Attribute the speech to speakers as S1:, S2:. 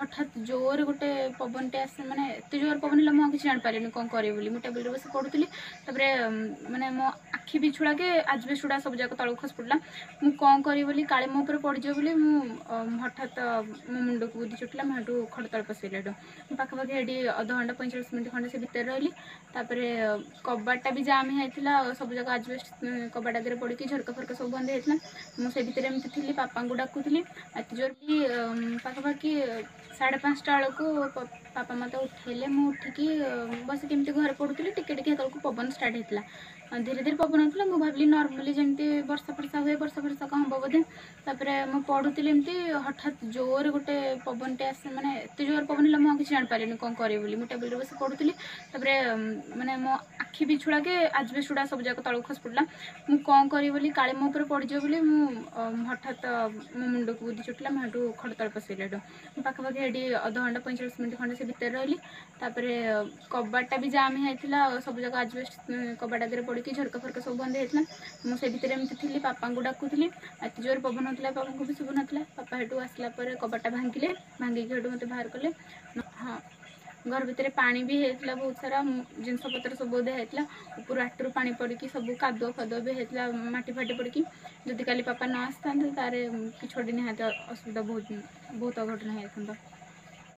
S1: हठात जोर गोटे पवनटे आस माने एत जोर पवन है मुझे किसी जापारे कौन करे बोली मुझे टेबल बस पढ़ुली माने मो आखि बिछुड़ा के आजबेस्ट गुड़ा सब जाक तलक खस पड़ा मुझे कौन करी बोली काले मो ऊपर पड़ज बोली हठात मो मुंड को बुद्धि चुटला मुझे खड़तल पसैल पाखापाखि ये अध घंटा 45 मिनट खंडे से भितर रही कबाटा भी जाम होता सब जाक आजबेस्ट कबाट आगे पड़ी झरका फरका सब बंद होता मुझे भितर एमती थी पापा को डाकुली एत जोर भी पाखापाखि 5:30 बेलू पापा मत उठेले मुझे उठिकी बस केमती घर पड़ुली टिके पवन स्टार्ट होता धीरे धीरे पवन होता मुझे भाविली नॉर्मली जमी वर्षा फर्षा हुए वर्षा फर्षा कम हम बोधे मुझे पढ़ुली एमती हठात जोर गोटे पवनटे आस माने एत जोर पवन है मुझे किसी जापारे कौन करे बोली मुझे टेबल बस पढ़ुली माने मो आखि बिछुड़ा के आजबेस्ट गुड़ा सब जाक तलक खस पड़ा मुझे कौन करी बोली काले मो ऊपर पड़ज बोली हठात मो मुंड को बुद्धि चुटला मुझे खड़तल पसैल पाखापाखि ये अध घंटा 45 मिनट खंडे से भितर रही कबाटा भी जाम होता सब जाक आजबेस्ट कबाट आगे पड़ी झरका फरका सब बंद होता मुझे भितर एमती थी पापा को डाकुली एत जोर पवन होता पापा को भी शुभ ना पापा हेटू आसला कबाटा भांगिले भांगिकी हेटू मत बाहर कले हाँ घर भितर पानी भी होता बहुत सारा जिनस पतर सब बोधे होता ऊपर आटू पानी पड़ी सब कादुआ फादुआ भी होता माटी फाटी पड़ी जदि काली पापा न आसता तार कि छोटी निहाती असुविधा बहुत बहुत अघटन होता।